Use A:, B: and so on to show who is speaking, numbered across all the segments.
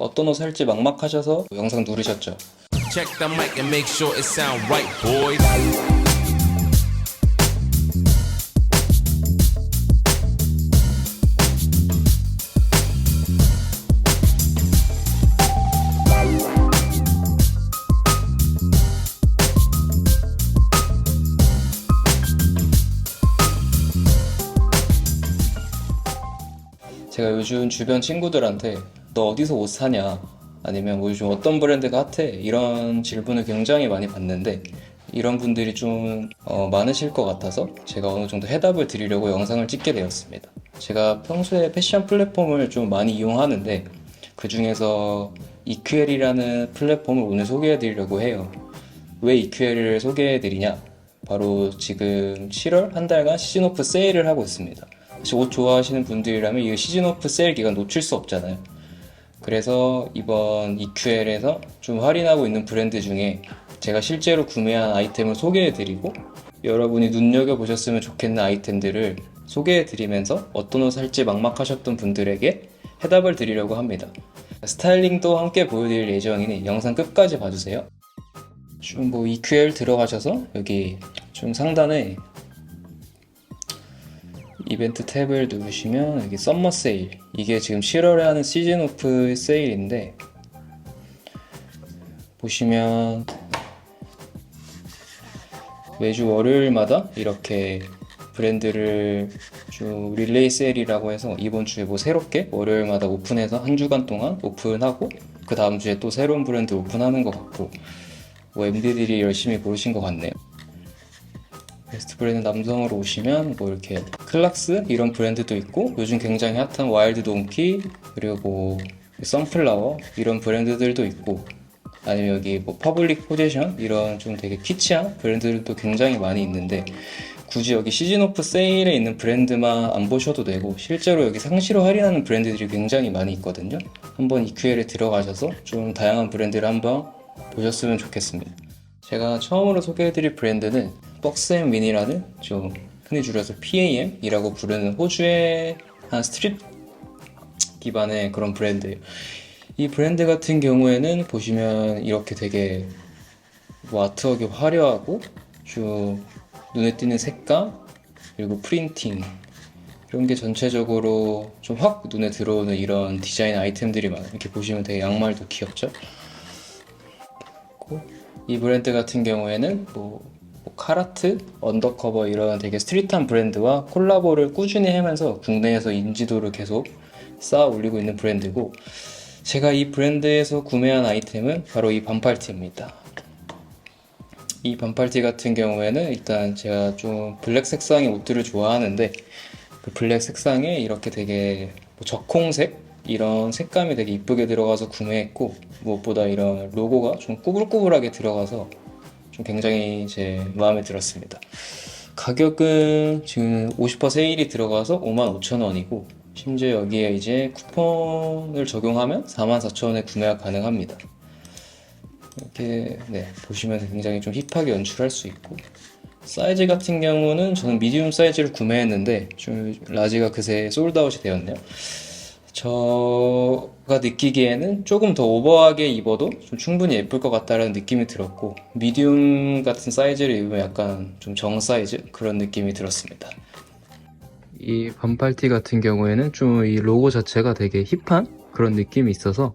A: 어떤 옷 살지 막막하셔서 영상 누르셨죠?
B: Check the mic and make sure it sound right, boys.
A: 제가 요즘 주변 친구들한테 너 어디서 옷 사냐? 아니면 뭐 요즘 어떤 브랜드가 핫해? 이런 질문을 굉장히 많이 받는데 이런 분들이 좀 많으실 것 같아서 제가 어느 정도 해답을 드리려고 영상을 찍게 되었습니다. 제가 평소에 패션 플랫폼을 좀 많이 이용하는데 그 중에서 EQL이라는 플랫폼을 오늘 소개해 드리려고 해요. 왜 EQL을 소개해 드리냐? 바로 지금 7월 한 달간 시즌오프 세일을 하고 있습니다. 혹시 옷 좋아하시는 분들이라면 이 시즌오프 세일 기간 놓칠 수 없잖아요. 그래서 이번 EQL에서 좀 할인하고 있는 브랜드 중에 제가 실제로 구매한 아이템을 소개해드리고 여러분이 눈여겨보셨으면 좋겠는 아이템들을 소개해드리면서 어떤 옷 살지 막막하셨던 분들에게 해답을 드리려고 합니다. 스타일링도 함께 보여드릴 예정이니 영상 끝까지 봐주세요. 좀 뭐 EQL 들어가셔서 여기 좀 상단에 이벤트 탭을 누르시면 여기 썸머 세일, 이게 지금 7월에 하는 시즌 오프 세일인데 보시면 매주 월요일마다 이렇게 브랜드를 좀 릴레이 세일이라고 해서 이번 주에 뭐 새롭게 월요일마다 오픈해서 한 주간 동안 오픈하고 그 다음 주에 또 새로운 브랜드 오픈하는 것 같고 뭐 MD들이 열심히 고르신 것 같네요. 베스트 브랜드 남성으로 오시면 뭐 이렇게 클락스 이런 브랜드도 있고 요즘 굉장히 핫한 와일드 돈키 그리고 뭐 선플라워 이런 브랜드들도 있고 아니면 여기 뭐 퍼블릭 포지션 이런 좀 되게 키치한 브랜드들도 굉장히 많이 있는데 굳이 여기 시즌 오프 세일에 있는 브랜드만 안 보셔도 되고 실제로 여기 상시로 할인하는 브랜드들이 굉장히 많이 있거든요. 한번 EQL에 들어가셔서 좀 다양한 브랜드를 한번 보셨으면 좋겠습니다. 제가 처음으로 소개해드릴 브랜드는 벅스앤윈이라는 좀 흔히 줄여서 PAM이라고 부르는 호주의 한 스트릿 기반의 그런 브랜드예요. 이 브랜드 같은 경우에는 보시면 이렇게 되게 뭐 아트웍이 화려하고 좀 눈에 띄는 색감 그리고 프린팅 이런 게 전체적으로 좀 확 눈에 들어오는 이런 디자인 아이템들이 많아요. 이렇게 보시면 되게 양말도 귀엽죠? 이 브랜드 같은 경우에는 뭐 카라트, 언더커버 이런 되게 스트릿한 브랜드와 콜라보를 꾸준히 하면서 국내에서 인지도를 계속 쌓아 올리고 있는 브랜드고 제가 이 브랜드에서 구매한 아이템은 바로 이 반팔티입니다. 이 반팔티 같은 경우에는 일단 제가 좀 블랙 색상의 옷들을 좋아하는데 그 블랙 색상에 이렇게 되게 뭐 적홍색 이런 색감이 되게 이쁘게 들어가서 구매했고 무엇보다 이런 로고가 좀 꾸불꾸불하게 들어가서 좀 굉장히 제 마음에 들었습니다. 가격은 지금 50% 세일이 들어가서 55,000원이고 심지어 여기에 이제 쿠폰을 적용하면 44,000원에 구매가 가능합니다. 이렇게 보시면 굉장히 좀 힙하게 연출할 수 있고 사이즈 같은 경우는 저는 미디움 사이즈를 구매했는데 좀 라지가 그새 솔드아웃이 되었네요. 제가 느끼기에는 조금 더 오버하게 입어도 좀 충분히 예쁠 것 같다는 느낌이 들었고 미디움 같은 사이즈를 입으면 약간 좀 정 사이즈 그런 느낌이 들었습니다. 이 반팔티 같은 경우에는 좀 이 로고 자체가 되게 힙한 그런 느낌이 있어서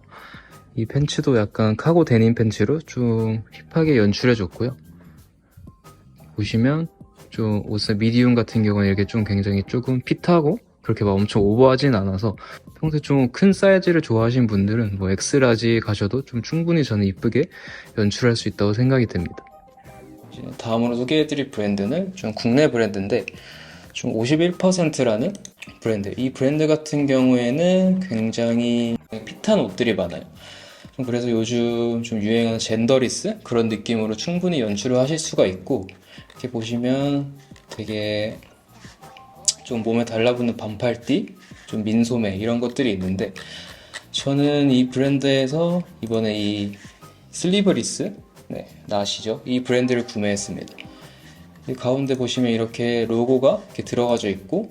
A: 이 팬츠도 약간 카고 데님 팬츠로 좀 힙하게 연출해줬고요. 보시면 좀 옷의 미디움 같은 경우는 이렇게 좀 굉장히 조금 핏하고 그렇게 막 엄청 오버하진 않아서 평소에 좀 큰 사이즈를 좋아하시는 분들은 뭐 엑스라지 가셔도 좀 충분히 저는 이쁘게 연출할 수 있다고 생각이 됩니다. 이제 다음으로 소개해드릴 브랜드는 좀 국내 브랜드인데 좀 51%라는 브랜드. 이 브랜드 같은 경우에는 굉장히 핏한 옷들이 많아요. 그래서 요즘 좀 유행하는 젠더리스 그런 느낌으로 충분히 연출을 하실 수가 있고 이렇게 보시면 되게 좀 몸에 달라붙는 반팔티, 좀 민소매 이런 것들이 있는데 저는 이 브랜드에서 이번에 이 슬리브리스 아시죠? 이 브랜드를 구매했습니다. 이 가운데 보시면 이렇게 로고가 이렇게 들어가져 있고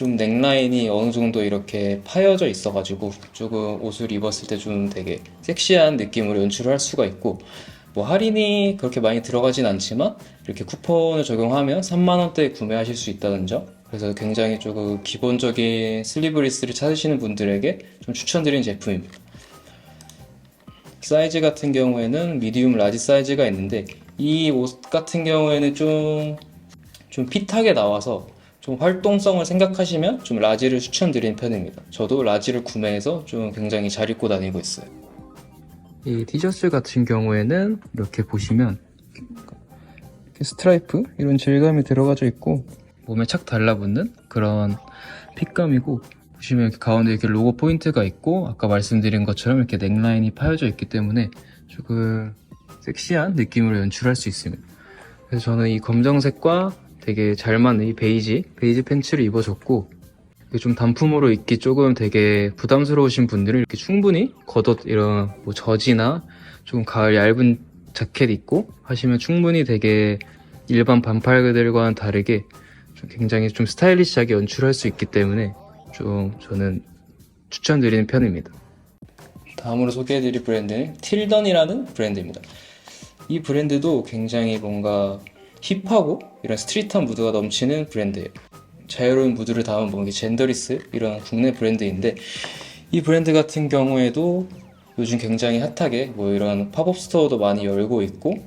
A: 좀 넥라인이 어느 정도 이렇게 파여져 있어가지고 조금 옷을 입었을 때 좀 되게 섹시한 느낌으로 연출을 할 수가 있고, 뭐 할인이 그렇게 많이 들어가진 않지만 이렇게 쿠폰을 적용하면 3만원대에 구매하실 수 있다는 점, 그래서 굉장히 조금 기본적인 슬리브리스를 찾으시는 분들에게 좀 추천드리는 제품입니다. 사이즈 같은 경우에는 미디움 라지 사이즈가 있는데, 이 옷 같은 경우에는 좀 핏하게 나와서 좀 활동성을 생각하시면 좀 라지를 추천드리는 편입니다. 저도 라지를 구매해서 좀 굉장히 잘 입고 다니고 있어요. 이 티셔츠 같은 경우에는 이렇게 보시면 이렇게 스트라이프 이런 질감이 들어가져 있고 몸에 착 달라붙는 그런 핏감이고, 보시면 이렇게 가운데 이렇게 로고 포인트가 있고 아까 말씀드린 것처럼 이렇게 넥라인이 파여져 있기 때문에 조금 섹시한 느낌으로 연출할 수 있습니다. 그래서 저는 이 검정색과 되게 잘 맞는 이 베이지 팬츠를 입어줬고, 이게 좀 단품으로 입기 조금 되게 부담스러우신 분들은 이렇게 충분히 겉옷 이런 뭐 저지나 조금 가을 얇은 자켓 입고 하시면 충분히 되게 일반 반팔들과는 다르게 좀 굉장히 좀 스타일리시하게 연출할 수 있기 때문에 좀 저는 추천드리는 편입니다. 다음으로 소개해드릴 브랜드는 틸던이라는 브랜드입니다. 이 브랜드도 굉장히 뭔가 힙하고 이런 스트릿한 무드가 넘치는 브랜드예요. 자유로운 무드를 담은 뭐 젠더리스 이런 국내 브랜드인데, 이 브랜드 같은 경우에도 요즘 굉장히 핫하게 뭐 이런 팝업 스토어도 많이 열고 있고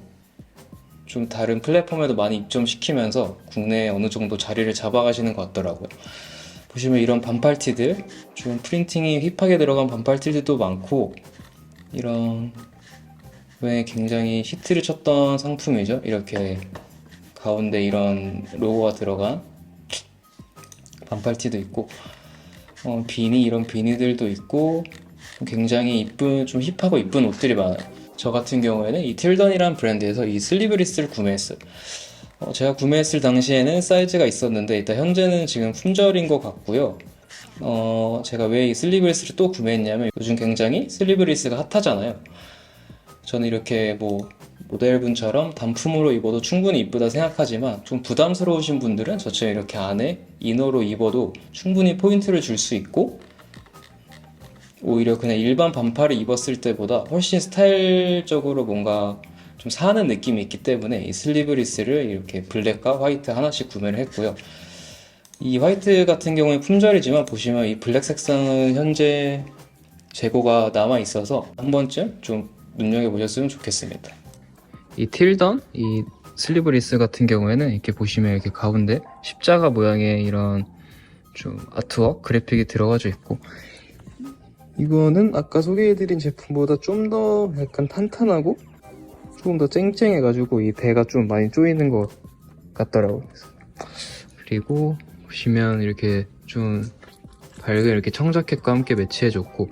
A: 좀 다른 플랫폼에도 많이 입점시키면서 국내에 어느 정도 자리를 잡아가시는 것 같더라고요. 보시면 이런 반팔티들, 좀 프린팅이 힙하게 들어간 반팔티들도 많고, 이런 왜 굉장히 히트를 쳤던 상품이죠. 이렇게 가운데 이런 로고가 들어간 반팔티도 있고, 비니 이런 비니들도 있고, 굉장히 이쁜, 좀 힙하고 이쁜 옷들이 많아요. 저 같은 경우에는 이 틸던이라는 브랜드에서 이 슬리브리스를 구매했어요. 제가 구매했을 당시에는 사이즈가 있었는데 일단 현재는 지금 품절인 것 같고요. 제가 왜 이 슬리브리스를 또 구매했냐면 요즘 굉장히 슬리브리스가 핫하잖아요. 저는 이렇게 뭐 모델분처럼 단품으로 입어도 충분히 이쁘다 생각하지만, 좀 부담스러우신 분들은 저처럼 이렇게 안에 이너로 입어도 충분히 포인트를 줄 수 있고, 오히려 그냥 일반 반팔을 입었을 때보다 훨씬 스타일적으로 뭔가 좀 사는 느낌이 있기 때문에 이 슬리브리스를 이렇게 블랙과 화이트 하나씩 구매를 했고요. 이 화이트 같은 경우에 품절이지만 보시면 이 블랙 색상은 현재 재고가 남아 있어서 한 번쯤 좀 눈여겨보셨으면 좋겠습니다. 이 틸던, 이 슬리브리스 같은 경우에는 이렇게 보시면 이렇게 가운데 십자가 모양의 이런 좀 아트웍 그래픽이 들어가져 있고, 이거는 아까 소개해드린 제품보다 좀 더 약간 탄탄하고 조금 더 쨍쨍해가지고 이 배가 좀 많이 조이는 것 같더라고요. 그리고 보시면 이렇게 좀 밝은 이렇게 청자켓과 함께 매치해줬고,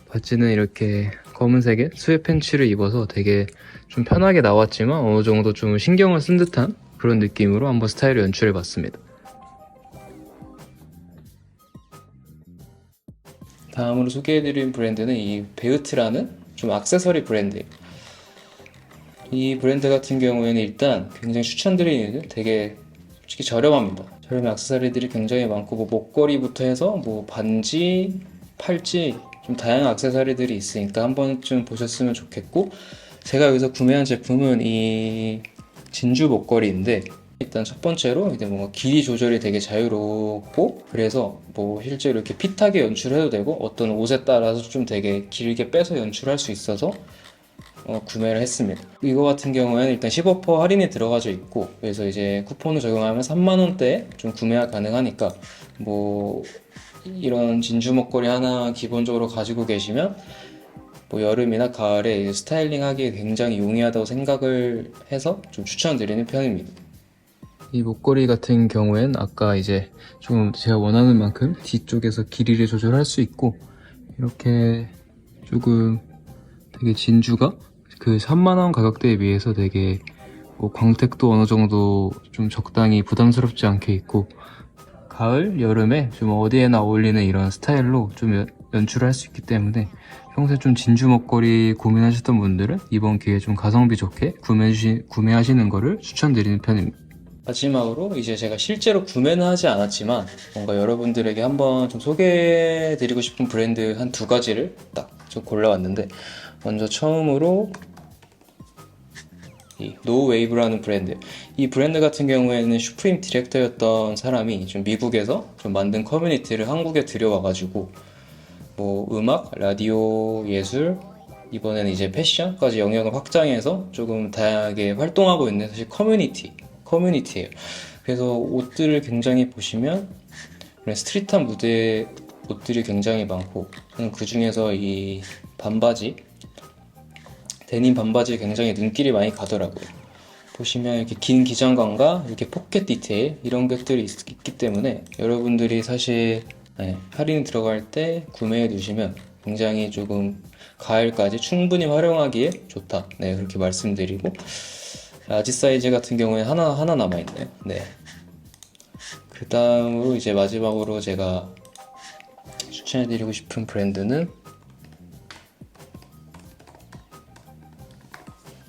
A: 바지는 이렇게 검은색의 스웨 팬츠를 입어서 되게 좀 편하게 나왔지만 어느 정도 좀 신경을 쓴 듯한 그런 느낌으로 한번 스타일을 연출해봤습니다. 다음으로 소개해드린 브랜드는 이 베우트라는 좀 액세서리 브랜드예요. 이 브랜드 같은 경우에는 일단 굉장히 추천드리는 이유는 되게 솔직히 저렴합니다. 저렴한 액세서리들이 굉장히 많고, 뭐 목걸이부터 해서 뭐 반지, 팔찌 좀 다양한 액세서리들이 있으니까 한 번쯤 보셨으면 좋겠고, 제가 여기서 구매한 제품은 이 진주 목걸이인데, 일단 첫 번째로 이제 뭔가 길이 조절이 되게 자유롭고, 그래서 뭐 실제로 이렇게 핏하게 연출해도 되고 어떤 옷에 따라서 좀 되게 길게 빼서 연출할 수 있어서 구매를 했습니다. 이거 같은 경우에는 일단 15% 할인이 들어가져 있고, 그래서 이제 쿠폰을 적용하면 3만원대에 좀 구매가 가능하니까 뭐 이런 진주 목걸이 하나 기본적으로 가지고 계시면 뭐 여름이나 가을에 스타일링 하기에 굉장히 용이하다고 생각을 해서 좀 추천드리는 편입니다. 이 목걸이 같은 경우엔 아까 이제 좀 제가 원하는 만큼 뒤쪽에서 길이를 조절할 수 있고, 이렇게 조금 되게 진주가 그 3만원 가격대에 비해서 되게 뭐 광택도 어느 정도 좀 적당히 부담스럽지 않게 있고, 가을, 여름에 좀 어디에나 어울리는 이런 스타일로 좀 연출을 할 수 있기 때문에 평소에 좀 진주 목걸이 고민하셨던 분들은 이번 기회에 좀 가성비 좋게 구매하시는 거를 추천드리는 편입니다. 마지막으로 이제 제가 실제로 구매는 하지 않았지만 뭔가 여러분들에게 한번 좀 소개해드리고 싶은 브랜드 한 두 가지를 딱 좀 골라왔는데, 먼저 처음으로 이 노웨이브라는 브랜드. 이 브랜드 같은 경우에는 슈프림 디렉터였던 사람이 좀 미국에서 좀 만든 커뮤니티를 한국에 들여와가지고 뭐 음악, 라디오, 예술, 이번에는 이제 패션까지 영역을 확장해서 조금 다양하게 활동하고 있는 사실 커뮤니티예요. 그래서 옷들을 굉장히 보시면 그런 스트릿한 무대 옷들이 굉장히 많고, 저는 그 중에서 이 반바지, 데님 바지 굉장히 눈길이 많이 가더라고요. 보시면 이렇게 긴 기장감과 이렇게 포켓 디테일 이런 것들이 있기 때문에 여러분들이 사실 할인 들어갈 때 구매해 두시면 굉장히 조금 가을까지 충분히 활용하기에 좋다. 네, 그렇게 말씀드리고, 라지 사이즈 같은 경우에 하나 남아있네요. 네. 그 다음으로 이제 마지막으로 제가 추천해드리고 싶은 브랜드는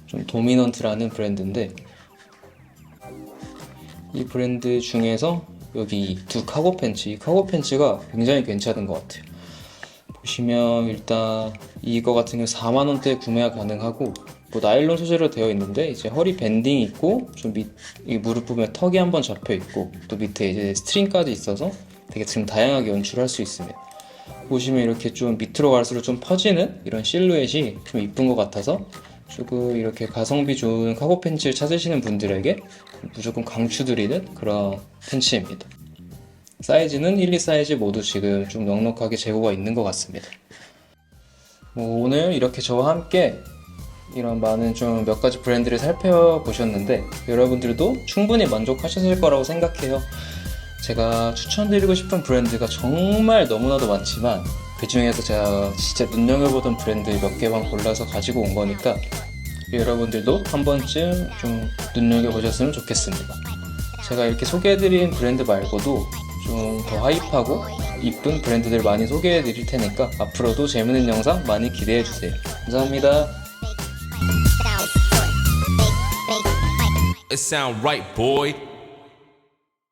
A: 좀 도미넌트라는 브랜드인데, 이 브랜드 중에서 여기 두 카고 팬츠, 이 카고 팬츠가 굉장히 괜찮은 것 같아요. 보시면 일단 이거 같은 경우 4만원대에 구매가 가능하고, 뭐 나일론 소재로 되어 있는데 이제 허리 밴딩이 있고 좀 이 무릎 부분에 턱이 한번 잡혀 있고 또 밑에 이제 스트링까지 있어서 되게 좀 다양하게 연출할 수 있습니다. 보시면 이렇게 좀 밑으로 갈수록 좀 퍼지는 이런 실루엣이 좀 이쁜 것 같아서 조금 이렇게 가성비 좋은 카고 팬츠를 찾으시는 분들에게 무조건 강추드리는 그런 팬츠입니다. 사이즈는 1, 2 사이즈 모두 지금 좀 넉넉하게 재고가 있는 것 같습니다. 오늘 이렇게 저와 함께 이런 많은 좀 몇 가지 브랜드를 살펴보셨는데 여러분들도 충분히 만족하셨을 거라고 생각해요. 제가 추천드리고 싶은 브랜드가 정말 너무나도 많지만 그 중에서 제가 진짜 눈여겨보던 브랜드 몇 개만 골라서 가지고 온 거니까 여러분들도 한 번쯤 좀 눈여겨보셨으면 좋겠습니다. 제가 이렇게 소개해드린 브랜드 말고도 좀 더 핫하고 이쁜 브랜드들 많이 소개해드릴 테니까 앞으로도 재밌는 영상 많이 기대해주세요. 감사합니다.
B: It sound right, boy.